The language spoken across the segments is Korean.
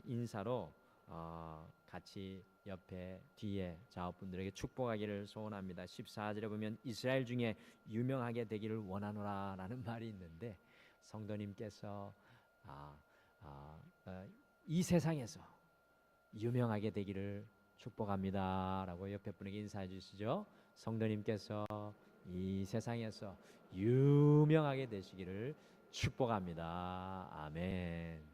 인사로 같이 옆에 뒤에 자업분들에게 축복하기를 소원합니다. 14절에 보면 이스라엘 중에 유명하게 되기를 원하노라라는 말이 있는데 성도님께서 이 세상에서 유명하게 되기를 축복합니다라고 옆에 분에게 인사해 주시죠. 성도님께서 이 세상에서 유명하게 되시기를 축복합니다. 아멘.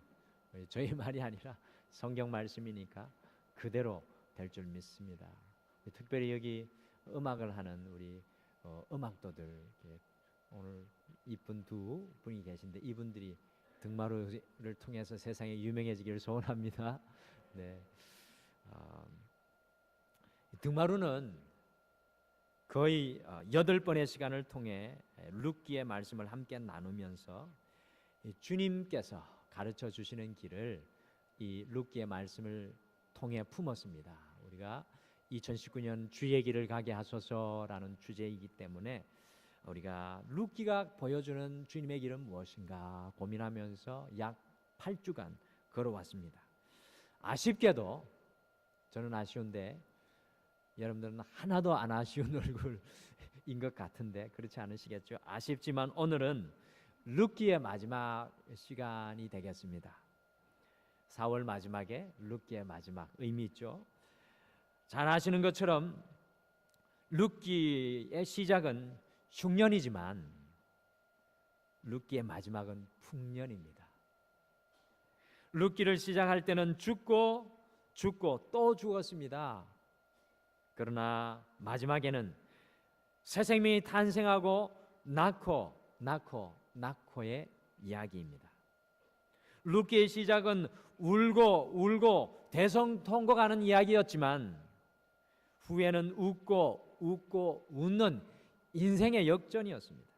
저희 말이 아니라 성경 말씀이니까 그대로 될 줄 믿습니다. 특별히 여기 음악을 하는 우리 음악도들, 오늘 이쁜 두 분이 계신데 이분들이 등마루를 통해서 세상에 유명해지기를 소원합니다. 네. 등마루는 거의 8번의 시간을 통해 룻기의 말씀을 함께 나누면서 주님께서 가르쳐 주시는 길을 이 룻기의 말씀을 통해 품었습니다. 우리가 2019년 주의 길을 가게 하소서라는 주제이기 때문에 우리가 룻기가 보여주는 주님의 길은 무엇인가 고민하면서 약 8주간 걸어왔습니다. 아쉽게도 저는 아쉬운데 여러분들은 하나도 안 아쉬운 얼굴인 것 같은데 그렇지 않으시겠죠? 아쉽지만 오늘은 룻기의 마지막 시간이 되겠습니다. 4월 마지막에 룻기의 마지막 의미 있죠. 잘 아시는 것처럼 룻기의 시작은 흉년이지만 룻기의 마지막은 풍년입니다. 룻기를 시작할 때는 죽고 또 죽었습니다. 그러나 마지막에는 새 생명이 탄생하고 낳고의 이야기입니다. 룻기의 시작은 울고 대성통곡하는 이야기였지만 후에는 웃고 웃는 인생의 역전이었습니다.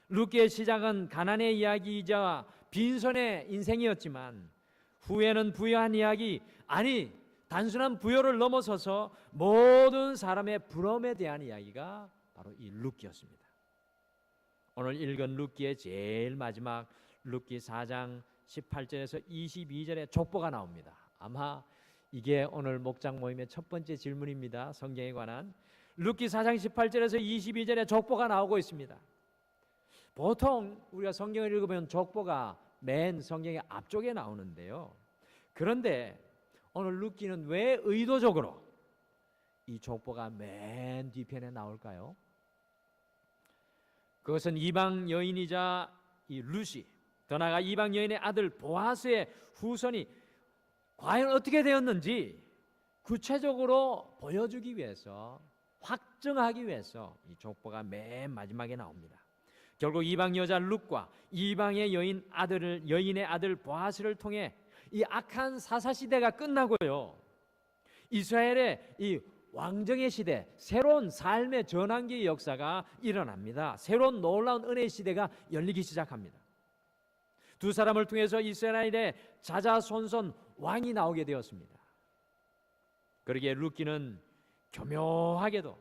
룻기의 시작은 가난의 이야기이자 빈손의 인생이었지만 후에는 부유한 이야기, 아니 단순한 부여를 넘어서서 모든 사람의 부러움에 대한 이야기가 바로 이 룻기였습니다. 오늘 읽은 룻기의 제일 마지막 룻기 4장 18절에서 22절에 족보가 나옵니다. 아마 이게 오늘 목장 모임의 첫 번째 질문입니다. 성경에 관한 룻기 4장 18절에서 22절에 족보가 나오고 있습니다. 보통 우리가 성경을 읽으면 족보가 맨 성경의 앞쪽에 나오는데요. 그런데 오늘 룻기는 왜 의도적으로 이 족보가 맨 뒤편에 나올까요? 그것은 이방 여인이자 이 룻이, 더 나아가 이방 여인의 아들 보아스의 후손이 과연 어떻게 되었는지 구체적으로 보여주기 위해서, 확정하기 위해서 이 족보가 맨 마지막에 나옵니다. 결국 이방 여자 룻과 이방의 여인의 아들 보아스를 통해 이 악한 사사 시대가 끝나고요, 이스라엘의 이 왕정의 시대, 새로운 삶의 전환기의 역사가 일어납니다. 새로운 놀라운 은혜의 시대가 열리기 시작합니다. 두 사람을 통해서 이스라엘의 자자손손 왕이 나오게 되었습니다. 그러기에 룻기는 교묘하게도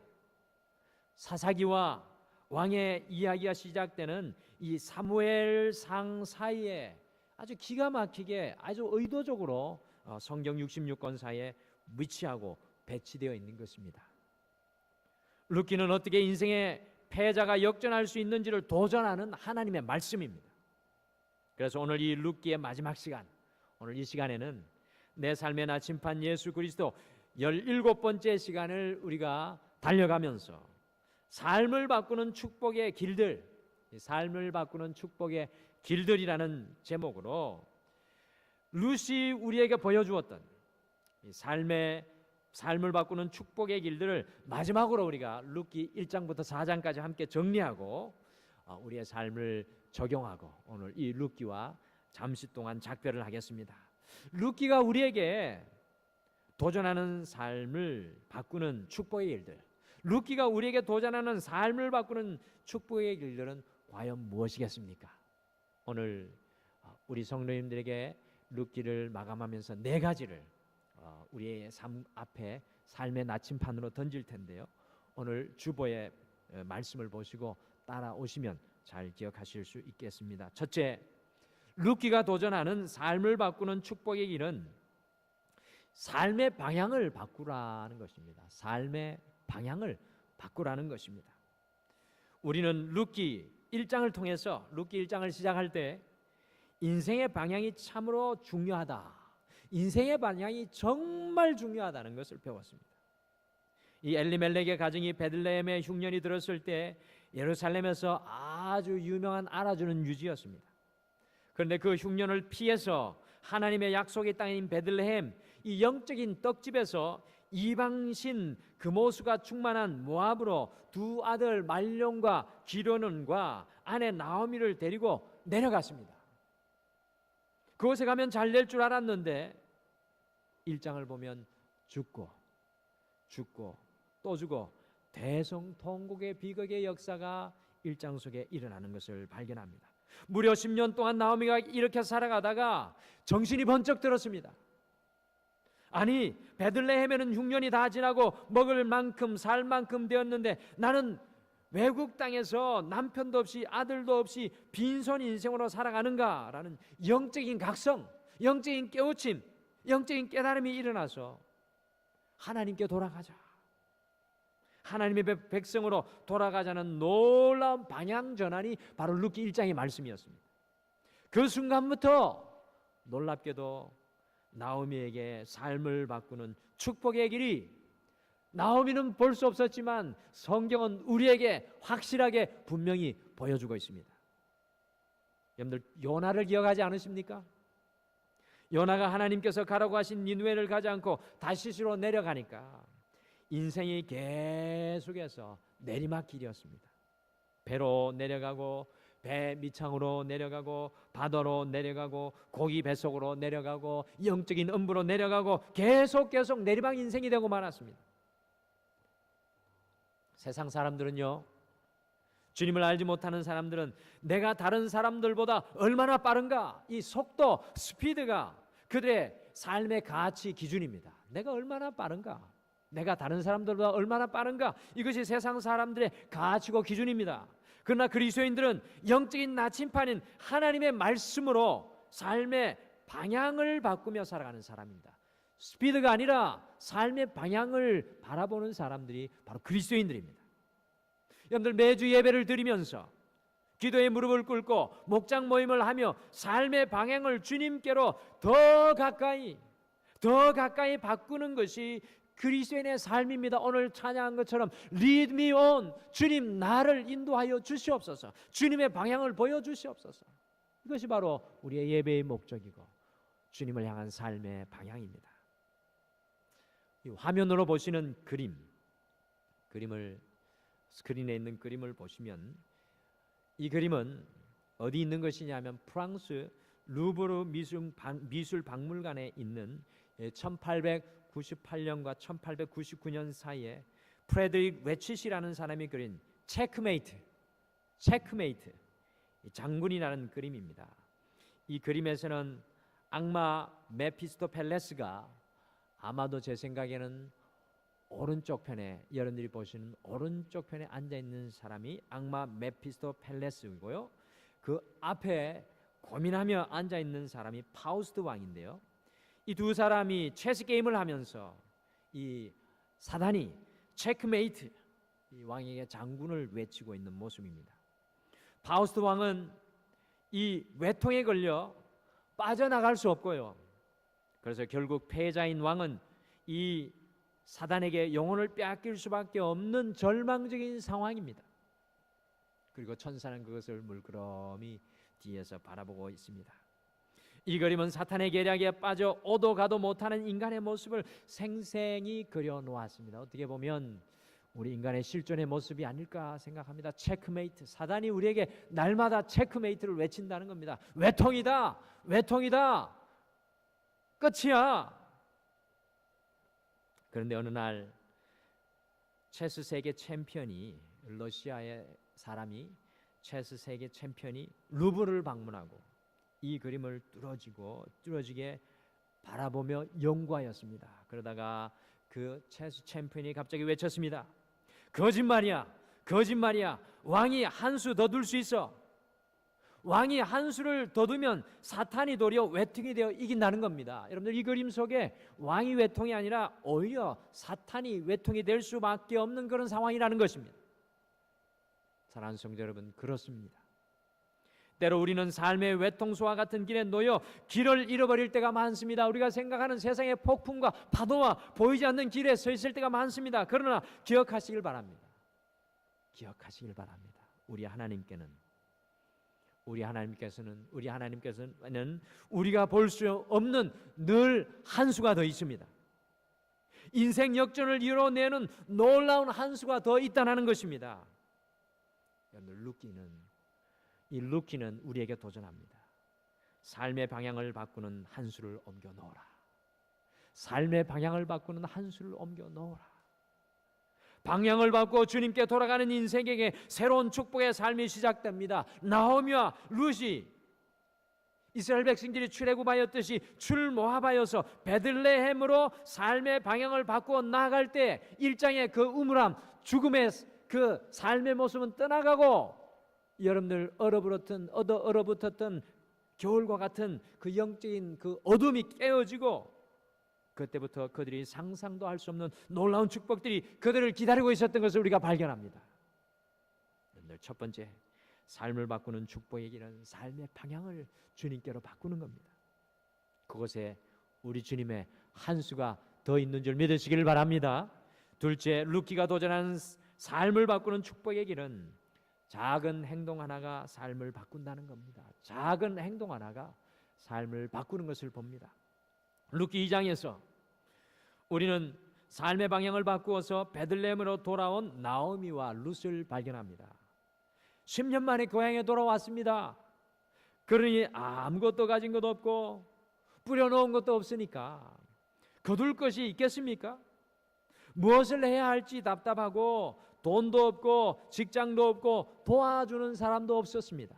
사사기와 왕의 이야기가 시작되는 이 사무엘상 사이에 아주 기가 막히게 아주 의도적으로 성경 66권 사이에 위치하고 배치되어 있는 것입니다. 룻기는 어떻게 인생의 패자가 역전할 수 있는지를 도전하는 하나님의 말씀입니다. 그래서 오늘 이 룻기의 마지막 시간, 오늘 이 시간에는 내 삶의 나침판 예수 그리스도 17번째 시간을 우리가 달려가면서 삶을 바꾸는 축복의 길들, 삶을 바꾸는 축복의 길들이라는 제목으로 룻이 우리에게 보여주었던 이 삶을 바꾸는 축복의 길들을 마지막으로 우리가 룻기 1장부터 4장까지 함께 정리하고 우리의 삶을 적용하고 오늘 이 룻기와 잠시 동안 작별을 하겠습니다. 룻기가 우리에게 도전하는 삶을 바꾸는 축복의 길들, 룻기가 우리에게 도전하는 삶을 바꾸는 축복의 길들은 과연 무엇이겠습니까? 오늘 우리 성도님들에게 룻기를 마감하면서 4가지를 우리의 삶 앞에 삶의 나침판으로 던질 텐데요, 오늘 주보의 말씀을 보시고 따라오시면 잘 기억하실 수 있겠습니다. 첫째, 루키가 도전하는 삶을 바꾸는 축복의 길은 삶의 방향을 바꾸라는 것입니다. 삶의 방향을 바꾸라는 것입니다. 우리는 루키 1장을 통해서 루키 1장을 시작할 때 인생의 방향이 참으로 중요하다. 인생의 방향이 정말 중요하다는 것을 배웠습니다. 이 엘리멜렉의 가정이 베들레헴의 흉년이 들었을 때 예루살렘에서 아주 유명한 알아주는 유지였습니다. 그런데 그 흉년을 피해서 하나님의 약속의 땅인 베들레헴, 이 영적인 떡집에서 이방신 그모수가 충만한 모압으로 두 아들 말론과 기르논과 아내 나오미를 데리고 내려갔습니다. 그곳에 가면 잘 될 줄 알았는데 1장을 보면 죽고 또 죽고 대성통곡의 비극의 역사가 1장 속에 일어나는 것을 발견합니다. 무려 10년 동안 나오미가 이렇게 살아가다가 정신이 번쩍 들었습니다. 아니, 베들레헴에는 흉년이 다 지나고 먹을 만큼 살 만큼 되었는데 나는 외국 땅에서 남편도 없이 아들도 없이 빈손 인생으로 살아가는가라는 영적인 각성, 영적인 깨우침, 영적인 깨달음이 일어나서 하나님께 돌아가자, 하나님의 백성으로 돌아가자는 놀라운 방향 전환이 바로 루키 1장의 말씀이었습니다. 그 순간부터 놀랍게도 나오미에게 삶을 바꾸는 축복의 길이, 나오미는 볼 수 없었지만 성경은 우리에게 확실하게 분명히 보여주고 있습니다. 여러분들 요나를 기억하지 않으십니까? 요나가 하나님께서 가라고 하신 니느웨를 가지 않고 다시스로 내려가니까 인생이 계속해서 내리막길이었습니다. 배로 내려가고 배 밑창으로 내려가고 바다로 내려가고 고기 뱃속으로 내려가고 영적인 음부로 내려가고 계속 내리막 인생이 되고 말았습니다. 세상 사람들은요, 주님을 알지 못하는 사람들은 내가 다른 사람들보다 얼마나 빠른가, 이 속도, 스피드가 그들의 삶의 가치 기준입니다. 내가 얼마나 빠른가, 내가 다른 사람들보다 얼마나 빠른가, 이것이 세상 사람들의 가치고 기준입니다. 그러나 그리스도인들은 영적인 나침판인 하나님의 말씀으로 삶의 방향을 바꾸며 살아가는 사람입니다. 스피드가 아니라 삶의 방향을 바라보는 사람들이 바로 그리스도인들입니다. 여러분들 매주 예배를 드리면서 기도의 무릎을 꿇고 목장 모임을 하며 삶의 방향을 주님께로 더 가까이 바꾸는 것이 그리스도인의 삶입니다. 오늘 찬양한 것처럼 Lead me on, 주님 나를 인도하여 주시옵소서, 주님의 방향을 보여주시옵소서. 이것이 바로 우리의 예배의 목적이고 주님을 향한 삶의 방향입니다. 이 화면으로 보시는 그림을 스크린에 있는 그림을 보시면 이 그림은 어디 있는 것이냐면 프랑스 루브르 미술 박물관에 있는 1898년과 1899년 사이에 프레드릭 웨치시라는 사람이 그린 체크메이트 장군이라는 그림입니다. 이 그림에서는 악마 메피스토펠레스가 아마도 제 생각에는 오른쪽 편에, 여러분들이 보시는 오른쪽 편에 앉아있는 사람이 악마 메피스토펠레스이고요, 그 앞에 고민하며 앉아있는 사람이 파우스트 왕인데요, 이 두 사람이 체스 게임을 하면서 이 사단이 체크메이트, 이 왕에게 장군을 외치고 있는 모습입니다. 파우스트 왕은 이 외통에 걸려 빠져나갈 수 없고요, 그래서 결국 패자인 왕은 이 사단에게 영혼을 빼앗길 수밖에 없는 절망적인 상황입니다. 그리고 천사는 그것을 물끄러미 뒤에서 바라보고 있습니다. 이 그림은 사탄의 계략에 빠져 오도 가도 못하는 인간의 모습을 생생히 그려놓았습니다. 어떻게 보면 우리 인간의 실존의 모습이 아닐까 생각합니다. 체크메이트, 사단이 우리에게 날마다 체크메이트를 외친다는 겁니다. 외통이다, 끝이야. 그런데 어느 날 체스 세계 챔피언이, 러시아의 사람이 체스 세계 챔피언이 루브르를 방문하고 이 그림을 뚫어지게 바라보며 연구하였습니다. 그러다가 그 체스 챔피언이 갑자기 외쳤습니다. 거짓말이야, 왕이 한 수 더 둘 수 있어. 왕이 한 수를 더 두면 사탄이 도리어 외통이 되어 이긴다는 겁니다. 여러분들, 이 그림 속에 왕이 외통이 아니라 오히려 사탄이 외통이 될 수밖에 없는 그런 상황이라는 것입니다. 사랑하는 성도 여러분, 그렇습니다. 때로 우리는 삶의 외통수와 같은 길에 놓여 길을 잃어버릴 때가 많습니다. 우리가 생각하는 세상의 폭풍과 파도와 보이지 않는 길에 서 있을 때가 많습니다. 그러나 기억하시길 바랍니다. 기억하시길 바랍니다. 우리 하나님께서는 우리가 볼 수 없는 늘 한 수가 더 있습니다. 인생 역전을 이뤄내는 놀라운 한 수가 더 있다는 것입니다. 루키는 우리에게 도전합니다. 삶의 방향을 바꾸는 한 수를 옮겨 놓으라. 삶의 방향을 바꾸는 한 수를 옮겨 놓으라. 방향을 바꾸어 주님께 돌아가는 인생에게 새로운 축복의 삶이 시작됩니다. 나오미와 룻이 이스라엘 백성들이 출애굽하였듯이 출모압하여서 베들레헴으로 삶의 방향을 바꾸어 나아갈 때 일장의 그 우물함, 죽음의 그 삶의 모습은 떠나가고 여러분들 얼어붙었던 겨울과 같은 그 영적인 그 어둠이 깨어지고 그때부터 그들이 상상도 할 수 없는 놀라운 축복들이 그들을 기다리고 있었던 것을 우리가 발견합니다. 여러분들, 첫 번째 삶을 바꾸는 축복의 길은 삶의 방향을 주님께로 바꾸는 겁니다. 그것에 우리 주님의 한 수가 더 있는 줄 믿으시길 바랍니다. 둘째, 루키가 도전하는 삶을 바꾸는 축복의 길은 작은 행동 하나가 삶을 바꾼다는 겁니다. 작은 행동 하나가 삶을 바꾸는 것을 봅니다. 루키 2장에서 우리는 삶의 방향을 바꾸어서 베들레헴으로 돌아온 나오미와 룻을 발견합니다. 10년 만에 고향에 돌아왔습니다. 그러니 아무것도 가진 것도 없고 뿌려놓은 것도 없으니까 거둘 것이 있겠습니까? 무엇을 해야 할지 답답하고 돈도 없고 직장도 없고 도와주는 사람도 없었습니다.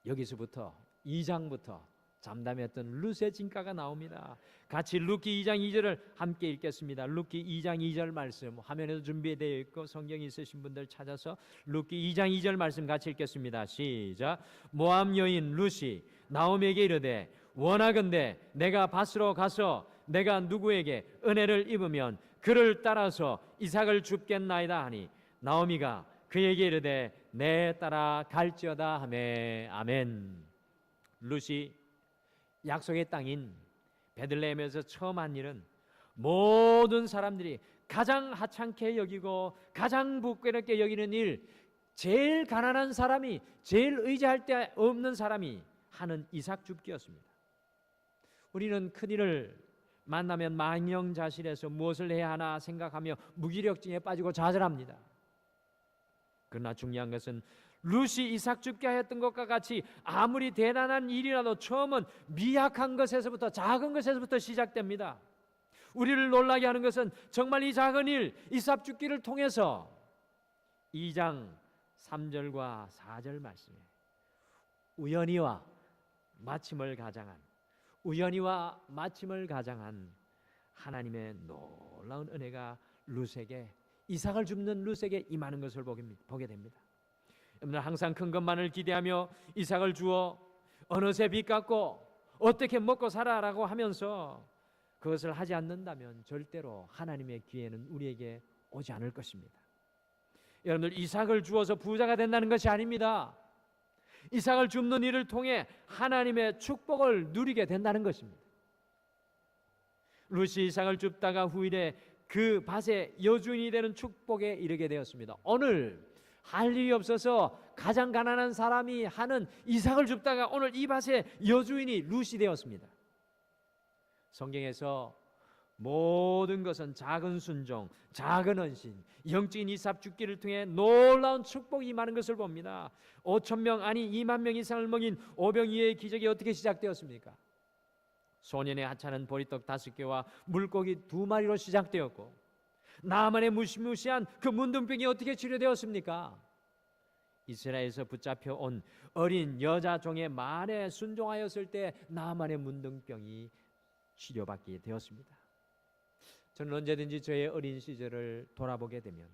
여기서부터 2장부터 잠담했던 룻의 진가가 나옵니다. 같이 루키 2장 2절을 함께 읽겠습니다. 루키 2장 2절 말씀 화면에도 준비되어 있고 성경이 있으신 분들 찾아서 루키 2장 2절 말씀 같이 읽겠습니다. 시작. 모압 여인 룻이 나오미에게 이르되 원하건대 내가 밭으로 가서 내가 누구에게 은혜를 입으면 그를 따라서 이삭을 줍겠나이다 하니 나오미가 그에게 이르되 내 따라 갈지어다 하매. 아멘. 룻이 약속의 땅인 베들레헴에서 처음 한 일은 모든 사람들이 가장 하찮게 여기고 가장 부끄럽게 여기는 일, 제일 가난한 사람이, 제일 의지할 데 없는 사람이 하는 이삭 줍기였습니다. 우리는 큰일을 만나면 망령자실해서 무엇을 해야 하나 생각하며 무기력증에 빠지고 좌절합니다. 그러나 중요한 것은 룻이 이삭 줍게 하였던 것과 같이 아무리 대단한 일이라도 처음은 미약한 것에서부터, 작은 것에서부터 시작됩니다. 우리를 놀라게 하는 것은 정말 이 작은 일, 이삭 줍기를 통해서 2장 3절과 4절 말씀에 우연히와 마침을 가장한 하나님의 놀라운 은혜가 룻에게, 이삭을 줍는 룻에게 임하는 것을 보게 됩니다. 여러분들, 항상 큰 것만을 기대하며 이삭을 주어 어느새 빚 갚고 어떻게 먹고 살아라고 하면서 그것을 하지 않는다면 절대로 하나님의 기회는 우리에게 오지 않을 것입니다. 여러분들, 이삭을 주어서 부자가 된다는 것이 아닙니다. 이삭을 줍는 일을 통해 하나님의 축복을 누리게 된다는 것입니다. 룻이 이삭을 줍다가 후일에 그 밭의 여주인이 되는 축복에 이르게 되었습니다. 오늘 할 일이 없어서 가장 가난한 사람이 하는 이삭을 줍다가 오늘 이 밭의 여주인이 룻이 되었습니다. 성경에서 모든 것은 작은 순종, 작은 헌신, 영적인 이삭 줍기를 통해 놀라운 축복이 임하는 것을 봅니다. 5,000명 아니 2만 명 이상을 먹인 오병이어의 기적이 어떻게 시작되었습니까? 소년의 하찮은 보리떡 5개와 물고기 2마리로 시작되었고, 나만의 무시무시한 그 문둥병이 어떻게 치료되었습니까? 이스라엘에서 붙잡혀 온 어린 여자 종의 말에 순종하였을 때 나만의 문둥병이 치료받게 되었습니다. 저는 언제든지 저의 어린 시절을 돌아보게 되면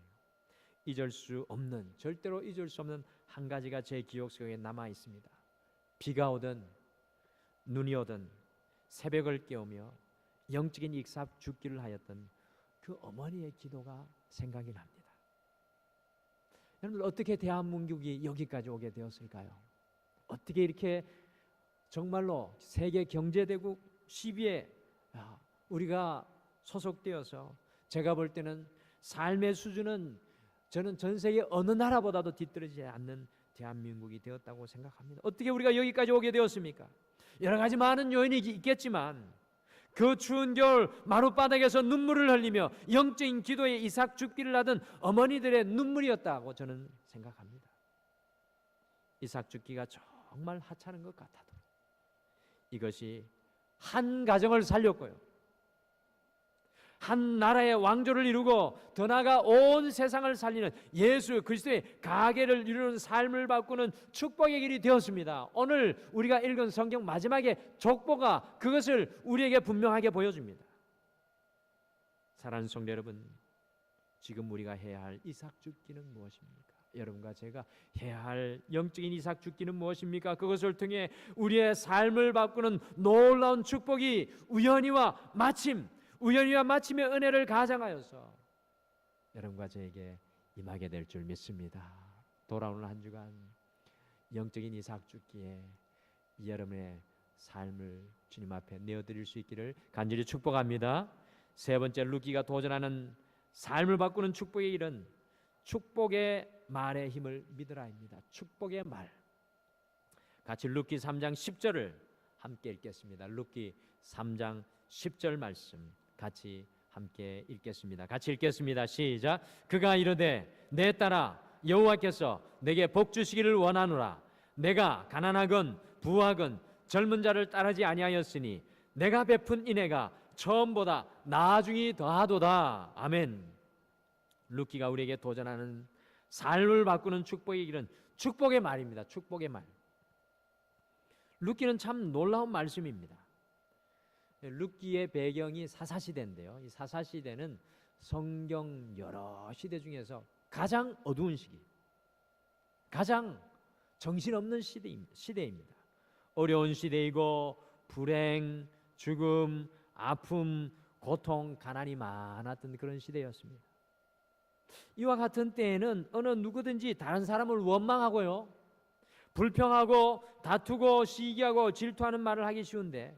잊을 수 없는, 절대로 잊을 수 없는 한 가지가 제 기억 속에 남아 있습니다. 비가 오든 눈이 오든 새벽을 깨우며 영적인 익삽 죽기를 하였던 그 어머니의 기도가 생각이 납니다. 여러분들, 어떻게 대한민국이 여기까지 오게 되었을까요? 어떻게 이렇게 정말로 세계 경제대국 10위에 우리가 소속되어서, 제가 볼 때는 삶의 수준은 저는 전 세계 어느 나라보다도 뒤떨어지지 않는 대한민국이 되었다고 생각합니다. 어떻게 우리가 여기까지 오게 되었습니까? 여러 가지 많은 요인이 있겠지만 그 추운 겨울 마룻바닥에서 눈물을 흘리며 영적인 기도에 이삭 죽기를 하던 어머니들의 눈물이었다고 저는 생각합니다. 이삭 죽기가 정말 하찮은 것 같아도 이것이 한 가정을 살렸고요, 한 나라의 왕조를 이루고 더 나아가 온 세상을 살리는 예수 그리스도의 가계를 이루는 삶을 바꾸는 축복의 길이 되었습니다. 오늘 우리가 읽은 성경 마지막에 족보가 그것을 우리에게 분명하게 보여줍니다. 사랑하는 성도 여러분, 지금 우리가 해야 할 이삭 죽기는 무엇입니까? 여러분과 제가 해야 할 영적인 이삭 죽기는 무엇입니까? 그것을 통해 우리의 삶을 바꾸는 놀라운 축복이 우연히와 마침의 은혜를 가장하여서 여러분과 저에게 임하게 될 줄 믿습니다. 돌아오는 한 주간 영적인 이삭 죽기에 여러분의 삶을 주님 앞에 내어드릴 수 있기를 간절히 축복합니다. 세 번째, 루키가 도전하는 삶을 바꾸는 축복의 일은 축복의 말의 힘을 믿으라입니다. 축복의 말. 같이 루키 3장 10절을 함께 읽겠습니다. 루키 3장 10절 말씀 같이 함께 읽겠습니다. 같이 읽겠습니다. 시작. 그가 이르되 내 딸아, 여호와께서 내게 복 주시기를 원하노라. 내가 가난하건 부하건 젊은 자를 따르지 아니하였으니 내가 베푼 인애가 처음보다 나중이 더하도다. 아멘. 루키가 우리에게 도전하는 삶을 바꾸는 축복의 길은 축복의 말입니다. 축복의 말. 루키는 참 놀라운 말씀입니다. 루키의 배경이 사사시대인데요, 이 사사시대는 성경 여러 시대 중에서 가장 어두운 시기, 가장 정신없는 시대입니다. 어려운 시대이고 불행, 죽음, 아픔, 고통, 가난이 많았던 그런 시대였습니다. 이와 같은 때에는 어느 누구든지 다른 사람을 원망하고요, 불평하고 다투고 시기하고 질투하는 말을 하기 쉬운데,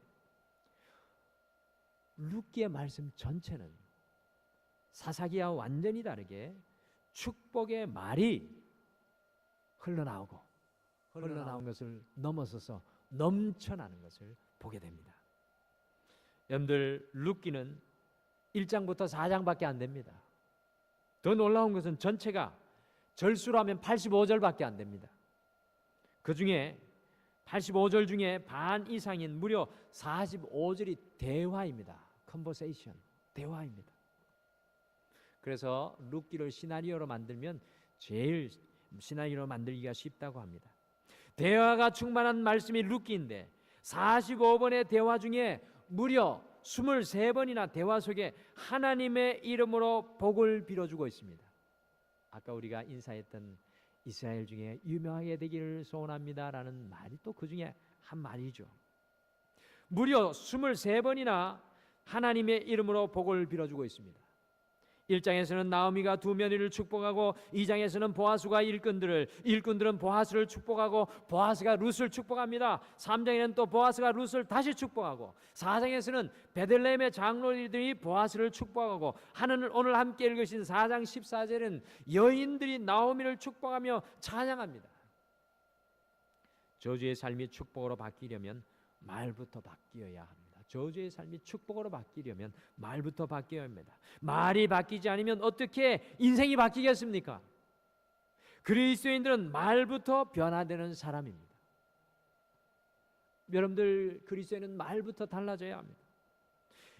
루키의 말씀 전체는 사사기와 완전히 다르게 축복의 말이 흘러나온 것을 넘어서서 넘쳐나는 것을 보게 됩니다. 여러분들, 루키는 1장부터 4장밖에 안 됩니다. 더 놀라운 것은 전체가 절수로 하면 85절밖에 안 됩니다. 그 중에 85절 중에 반 이상인 무려 45절이 대화입니다. 컨버세이션, 대화입니다. 그래서 루키를 시나리오로 만들면 제일 시나리오로 만들기가 쉽다고 합니다. 대화가 충만한 말씀이 루키인데 45번의 대화 중에 무려 23번이나 대화 속에 하나님의 이름으로 복을 빌어주고 있습니다. 아까 우리가 인사했던 이스라엘 중에 유명하게 되기를 소원합니다라는 말이 또 그 중에 한 말이죠. 무려 23번이나 하나님의 이름으로 복을 빌어주고 있습니다. 1장에서는 나오미가 두 며느리를 축복하고 2장에서는 보아스가 일꾼들은 보아스를 축복하고 보아스가 룻을 축복합니다. 3장에는 또 보아스가 룻을 다시 축복하고 4장에서는 베들레헴의 장로들이 보아스를 축복하고 하는 오늘 함께 읽으신 4장 14절은 여인들이 나오미를 축복하며 찬양합니다. 저주의 삶이 축복으로 바뀌려면 말부터 바뀌어야 합니다. 저주의 삶이 축복으로 바뀌려면 말부터 바뀌어야 합니다. 말이 바뀌지 않으면 어떻게 인생이 바뀌겠습니까? 그리스도인들은 말부터 변화되는 사람입니다. 여러분들, 그리스도인은 말부터 달라져야 합니다.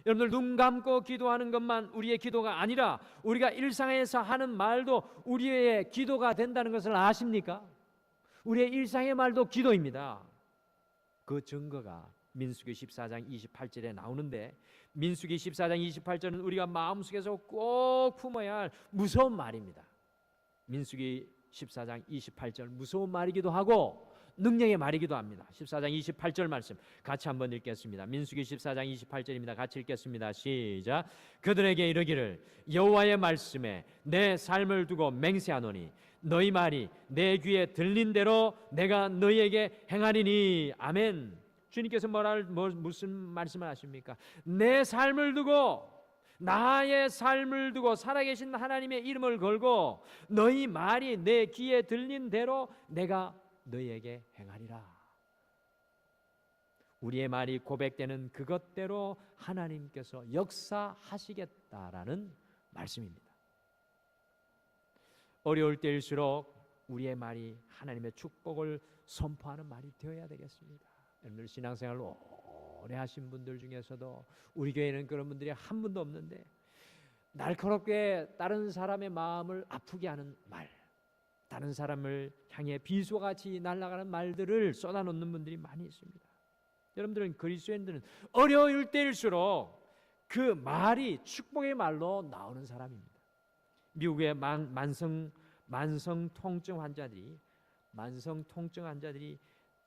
여러분들, 눈 감고 기도하는 것만 우리의 기도가 아니라 우리가 일상에서 하는 말도 우리의 기도가 된다는 것을 아십니까? 우리의 일상의 말도 기도입니다. 그 증거가 민수기 14장 28절에 나오는데, 민수기 14장 28절은 우리가 마음속에서 꼭 품어야 할 무서운 말입니다. 민수기 14장 28절 무서운 말이기도 하고 능력의 말이기도 합니다. 14장 28절 말씀 같이 한번 읽겠습니다. 민수기 14장 28절입니다. 같이 읽겠습니다. 시작. 그들에게 이르기를 여호와의 말씀에 내 삶을 두고 맹세하노니 너희 말이 내 귀에 들린 대로 내가 너희에게 행하리니. 아멘. 주님께서 무슨 말씀을 하십니까? 내 삶을 두고, 나의 삶을 두고 살아계신 하나님의 이름을 걸고 너희 말이 내 귀에 들린 대로 내가 너희에게 행하리라. 우리의 말이 고백되는 그것대로 하나님께서 역사하시겠다라는 말씀입니다. 어려울 때일수록 우리의 말이 하나님의 축복을 선포하는 말이 되어야 되겠습니다. 여러분들 신앙생활을 오래 하신 분들 중에서도 우리 교회는 그런 분들이 한 분도 없는데 날카롭게 다른 사람의 마음을 아프게 하는 말, 다른 사람을 향해 비수같이 날아가는 말들을 쏟아놓는 분들이 많이 있습니다. 여러분들은 그리스도인들은 어려울 때일수록 그 말이 축복의 말로 나오는 사람입니다. 미국의 만성 통증 환자들이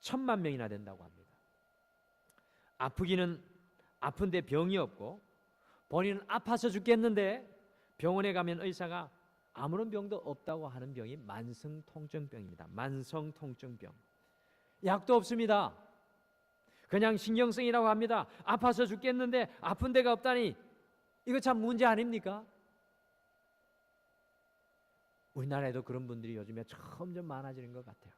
1,000만 명이나 된다고 합니다. 아프기는 아픈데 병이 없고 본인은 아파서 죽겠는데 병원에 가면 의사가 아무런 병도 없다고 하는 병이 만성통증병입니다. 만성통증병. 약도 없습니다. 그냥 신경성이라고 합니다. 아파서 죽겠는데 아픈 데가 없다니 이거 참 문제 아닙니까? 우리나라에도 그런 분들이 요즘에 점점 많아지는 것 같아요.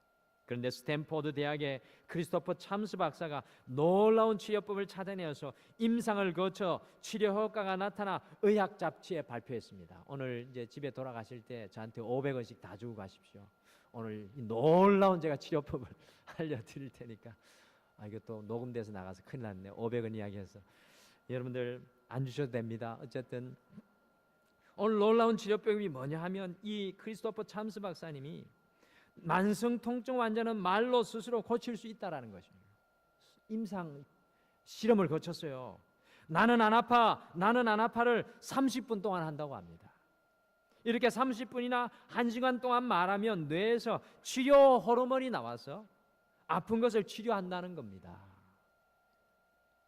그런데 스탠포드 대학의 크리스토퍼 참스 박사가 놀라운 치료법을 찾아내어서 임상을 거쳐 치료 효과가 나타나 의학 잡지에 발표했습니다. 오늘 이제 집에 돌아가실 때 저한테 500원씩 다 주고 가십시오. 오늘 이 놀라운 제가 치료법을 알려드릴 테니까. 이것도 녹음돼서 나가서 큰일 났네. 500원 이야기해서. 여러분들 안 주셔도 됩니다. 어쨌든 오늘 놀라운 치료법이 뭐냐 하면 이 크리스토퍼 참스 박사님이 만성 통증 환자는 말로 스스로 고칠 수 있다라는 것입니다. 임상 실험을 거쳤어요. 나는 안 아파를 30분 동안 한다고 합니다. 이렇게 30분이나 1시간 동안 말하면 뇌에서 치료 호르몬이 나와서 아픈 것을 치료한다는 겁니다.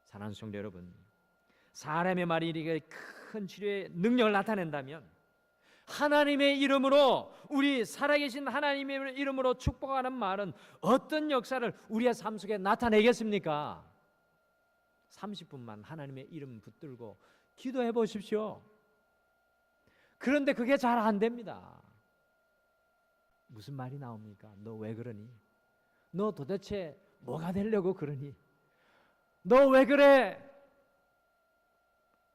사랑하는 성도 여러분, 사람의 말이 이렇게 큰 치료의 능력을 나타낸다면 하나님의 이름으로, 우리 살아계신 하나님의 이름으로 축복하는 말은 어떤 역사를 우리의 삶 속에 나타내겠습니까? 30분만 하나님의 이름 붙들고 기도해 보십시오. 그런데 그게 잘 안 됩니다. 무슨 말이 나옵니까? 너 왜 그러니? 너 도대체 뭐가 되려고 그러니? 너 왜 그래?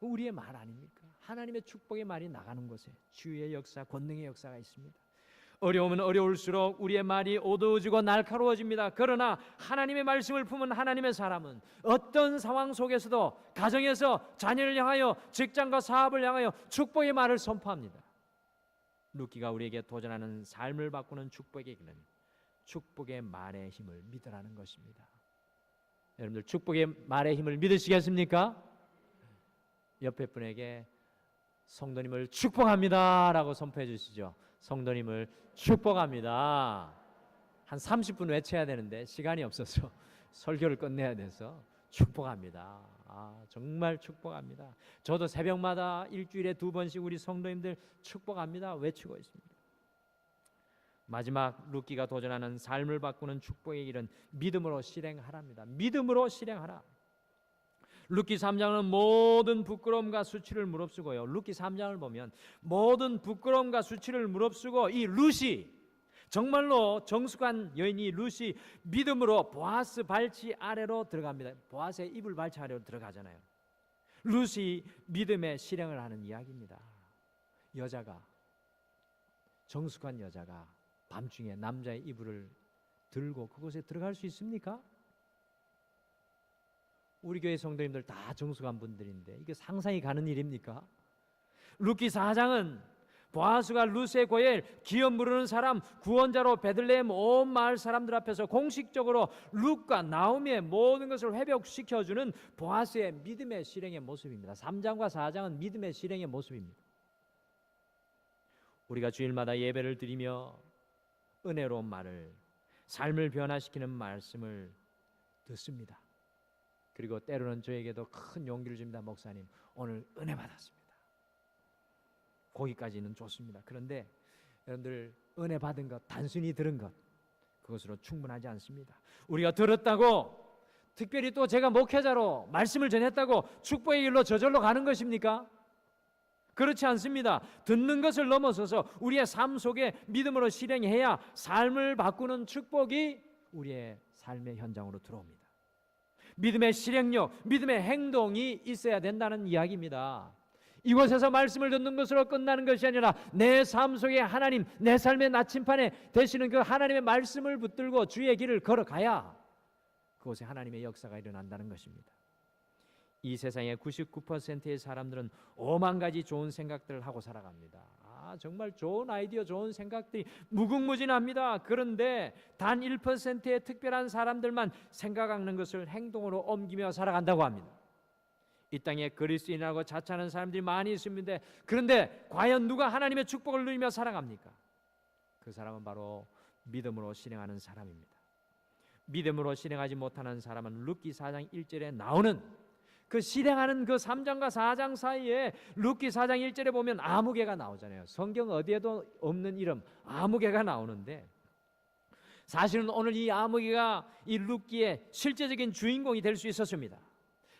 우리의 말 아닙니까? 하나님의 축복의 말이 나가는 곳에 치유의 역사, 권능의 역사가 있습니다. 어려우면 어려울수록 우리의 말이 어두워지고 날카로워집니다. 그러나 하나님의 말씀을 품은 하나님의 사람은 어떤 상황 속에서도 가정에서 자녀를 향하여, 직장과 사업을 향하여 축복의 말을 선포합니다. 루키가 우리에게 도전하는 삶을 바꾸는 축복의 길은 축복의 말의 힘을 믿으라는 것입니다. 여러분들 축복의 말의 힘을 믿으시겠습니까? 옆에 분에게 성도님을 축복합니다 라고 선포해 주시죠. 성도님을 축복합니다. 한 30분 외쳐야 되는데 시간이 없어서 설교를 끝내야 돼서 축복합니다. 정말 축복합니다. 저도 새벽마다 일주일에 2번씩 우리 성도님들 축복합니다 외치고 있습니다. 마지막 루키가 도전하는 삶을 바꾸는 축복의 길은 믿음으로 실행하랍니다. 믿음으로 실행하라. 루키 3장은 모든 부끄러움과 수치를 무릅쓰고요. 루키 3장을 보면 모든 부끄러움과 수치를 무릅쓰고 이 루시, 정말로 정숙한 여인이 루시 믿음으로 보아스 발치 아래로 들어갑니다. 보아스의 이불 발치 아래로 들어가잖아요. 루시 믿음의 실행을 하는 이야기입니다. 여자가, 정숙한 여자가 밤중에 남자의 이불을 들고 그곳에 들어갈 수 있습니까? 우리 교회 성도님들 다 정숙한 분들인데 이게 상상이 가는 일입니까? 루키 4장은 보아스가 루스의 고엘, 기업 부르는 사람, 구원자로 베들레헴 온 마을 사람들 앞에서 공식적으로 룻과 나오미의 모든 것을 회복시켜주는 보아스의 믿음의 실행의 모습입니다. 3장과 4장은 믿음의 실행의 모습입니다. 우리가 주일마다 예배를 드리며 은혜로운 말을, 삶을 변화시키는 말씀을 듣습니다. 그리고 때로는 저에게도 큰 용기를 줍니다. 목사님, 오늘 은혜 받았습니다. 거기까지는 좋습니다. 그런데 여러분들, 은혜 받은 것, 단순히 들은 것, 그것으로 충분하지 않습니다. 우리가 들었다고 특별히 또 제가 목회자로 말씀을 전했다고 축복의 길로 저절로 가는 것입니까? 그렇지 않습니다. 듣는 것을 넘어서서 우리의 삶 속에 믿음으로 실행해야 삶을 바꾸는 축복이 우리의 삶의 현장으로 들어옵니다. 믿음의 실행력, 믿음의 행동이 있어야 된다는 이야기입니다. 이곳에서 말씀을 듣는 것으로 끝나는 것이 아니라 내 삶 속에 하나님, 내 삶의 나침판에 되시는 그 하나님의 말씀을 붙들고 주의 길을 걸어가야 그곳에 하나님의 역사가 일어난다는 것입니다. 이 세상의 99%의 사람들은 5만 가지 좋은 생각들을 하고 살아갑니다. 정말 좋은 아이디어, 좋은 생각들이 무궁무진합니다. 그런데 단 1%의 특별한 사람들만 생각하는 것을 행동으로 옮기며 살아간다고 합니다. 이 땅에 그리스도인이라고 자처하는 사람들이 많이 있습니다. 그런데 과연 누가 하나님의 축복을 누리며 살아갑니까? 그 사람은 바로 믿음으로 실행하는 사람입니다. 믿음으로 실행하지 못하는 사람은 룻기 4장 1절에 나오는 그 실행하는 그 3장과 4장 사이에 룻기 4장 1절에 보면 아무개가 나오잖아요. 성경 어디에도 없는 이름 아무개가 나오는데, 사실은 오늘 이 아무개가 이 룻기의 실제적인 주인공이 될 수 있었습니다.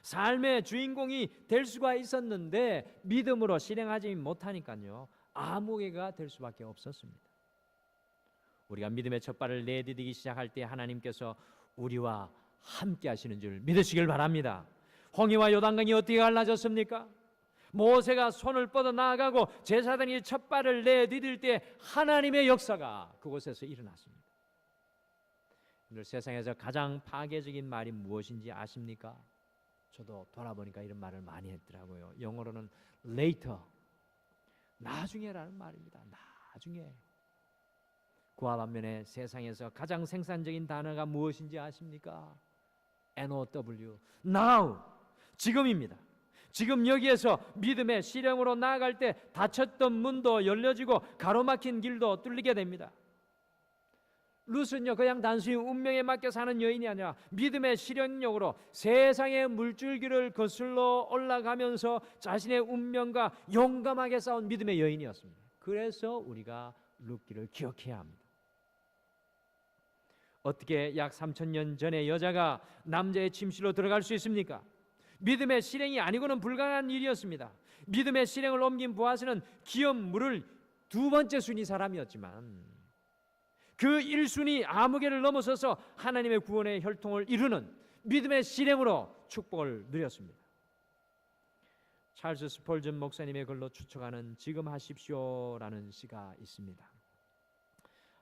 삶의 주인공이 될 수가 있었는데 믿음으로 실행하지 못하니까요, 아무개가 될 수밖에 없었습니다. 우리가 믿음의 첫 발을 내디디기 시작할 때 하나님께서 우리와 함께 하시는 줄 믿으시길 바랍니다. 홍해와 요단강이 어떻게 갈라졌습니까? 모세가 손을 뻗어 나아가고 제사장이 첫 발을 내디딜 때 하나님의 역사가 그곳에서 일어났습니다. 오늘 세상에서 가장 파괴적인 말이 무엇인지 아십니까? 저도 돌아보니까 이런 말을 많이 했더라고요. 영어로는 later, 나중에라는 말입니다. 나중에. 그와 반면에 세상에서 가장 생산적인 단어가 무엇인지 아십니까? NOW, now, 지금입니다. 지금 여기에서 믿음의 실행으로 나아갈 때 닫혔던 문도 열려지고 가로막힌 길도 뚫리게 됩니다. 룻은요, 그냥 단순히 운명에 맡겨 사는 여인이 아니라 믿음의 실행력으로 세상의 물줄기를 거슬러 올라가면서 자신의 운명과 용감하게 싸운 믿음의 여인이었습니다. 그래서 우리가 룻기를 기억해야 합니다. 어떻게 약 3000년 전의 여자가 남자의 침실로 들어갈 수 있습니까? 믿음의 실행이 아니고는 불가능한 일이었습니다. 믿음의 실행을 옮긴 보아스는 기업 물을 두 번째 순위 사람이었지만 그 1순위 아무개를 넘어서서 하나님의 구원의 혈통을 이루는 믿음의 실행으로 축복을 누렸습니다. 찰스 스폴전 목사님의 글로 추측하는 지금 하십시오라는 시가 있습니다.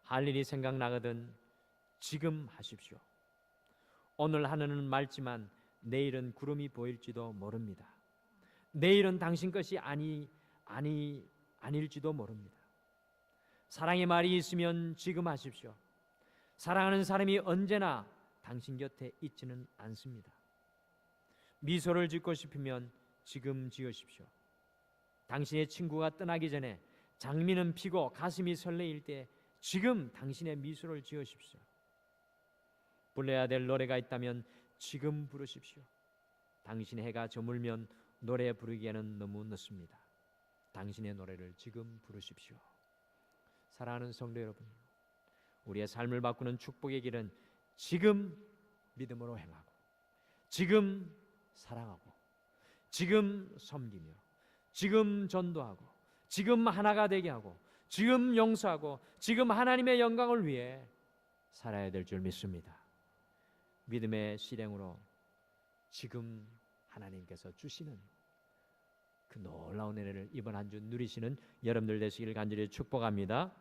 할 일이 생각나거든 지금 하십시오. 오늘 하늘은 맑지만 내일은 구름이 보일지도 모릅니다. 내일은 당신 것이 아닐지도 모릅니다. 사랑의 말이 있으면 지금 하십시오. 사랑하는 사람이 언제나 당신 곁에 있지는 않습니다. 미소를 짓고 싶으면 지금 지으십시오. 당신의 친구가 떠나기 전에 장미는 피고 가슴이 설레일 때 지금 당신의 미소를 지으십시오. 불러야 될 노래가 있다면 지금 부르십시오. 당신의 해가 저물면 노래 부르기에는 너무 늦습니다. 당신의 노래를 지금 부르십시오. 사랑하는 성도 여러분, 우리의 삶을 바꾸는 축복의 길은 지금 믿음으로 행하고, 지금 사랑하고, 지금 섬기며, 지금 전도하고, 지금 하나가 되게 하고, 지금 용서하고, 지금 하나님의 영광을 위해 살아야 될 줄 믿습니다. 믿음의 실행으로 지금 하나님께서 주시는 그 놀라운 은혜를 이번 한 주 누리시는 여러분들 되시기를 간절히 축복합니다.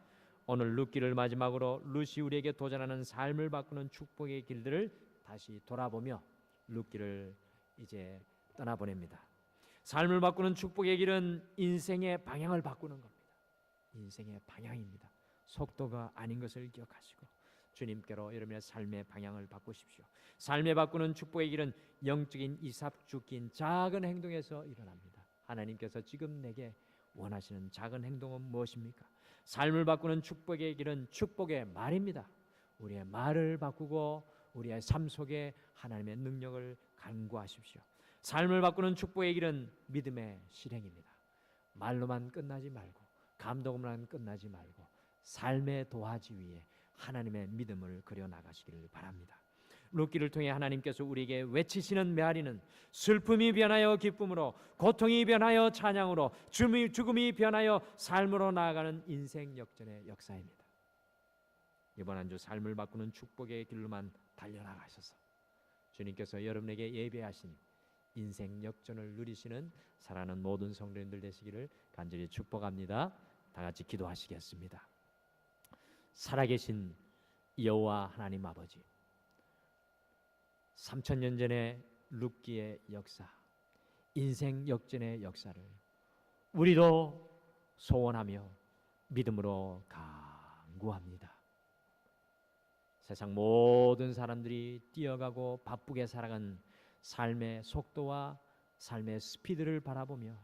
오늘 룻기를 마지막으로 룻이 우리에게 도전하는 삶을 바꾸는 축복의 길들을 다시 돌아보며 룻기를 이제 떠나보냅니다. 삶을 바꾸는 축복의 길은 인생의 방향을 바꾸는 겁니다. 인생의 방향입니다. 속도가 아닌 것을 기억하시고 주님께로 여러분의 삶의 방향을 바꾸십시오. 삶을 바꾸는 축복의 길은 영적인 이삽죽긴 작은 행동에서 일어납니다. 하나님께서 지금 내게 원하시는 작은 행동은 무엇입니까? 삶을 바꾸는 축복의 길은 축복의 말입니다. 우리의 말을 바꾸고 우리의 삶 속에 하나님의 능력을 간구하십시오. 삶을 바꾸는 축복의 길은 믿음의 실행입니다. 말로만 끝나지 말고 감동으로만 끝나지 말고 삶의 도화지 위에 하나님의 믿음을 그려나가시기를 바랍니다. 룻기를 통해 하나님께서 우리에게 외치시는 메아리는 슬픔이 변하여 기쁨으로, 고통이 변하여 찬양으로, 죽음이 변하여 삶으로 나아가는 인생 역전의 역사입니다. 이번 한 주 삶을 바꾸는 축복의 길로만 달려나가셔서 주님께서 여러분에게 예배하신 인생 역전을 누리시는 사랑하는 모든 성도님들 되시기를 간절히 축복합니다. 다 같이 기도하시겠습니다. 살아계신 여호와 하나님 아버지, 3000년 전의 룻기의 역사, 인생 역전의 역사를 우리도 소원하며 믿음으로 간구합니다. 세상 모든 사람들이 뛰어가고 바쁘게 살아간 삶의 속도와 삶의 스피드를 바라보며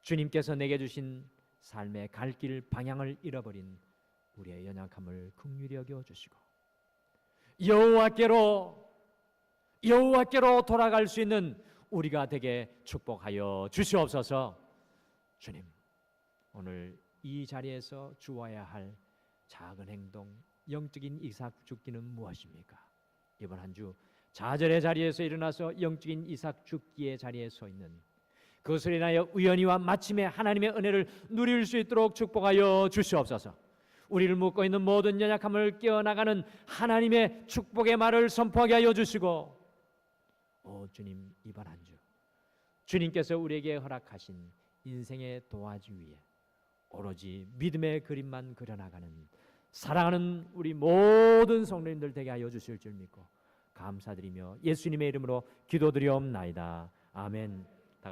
주님께서 내게 주신 삶의 갈 길 방향을 잃어버린 우리의 연약함을 긍휼히 여겨 주시고 여호와께로 돌아갈 수 있는 우리가 되게 축복하여 주시옵소서. 주님, 오늘 이 자리에서 주어야 할 작은 행동, 영적인 이삭 죽기는 무엇입니까? 이번 한 주 좌절의 자리에서 일어나서 영적인 이삭 죽기의 자리에 서 있는 그것을 인하여 우연히와 마침에 하나님의 은혜를 누릴 수 있도록 축복하여 주시옵소서. 우리를 묶고 있는 모든 연약함을 깨어나가는 하나님의 축복의 말을 선포하게 하여 주시고, 주님, 이번 한 주 주님께서 우리에게 허락하신 인생의 도화지 위에 오로지 믿음의 그림만 그려나가는 사랑하는 우리 모든 성도님들 되게 하여 주실 줄 믿고 감사드리며 예수님의 이름으로 기도드리옵나이다. 아멘.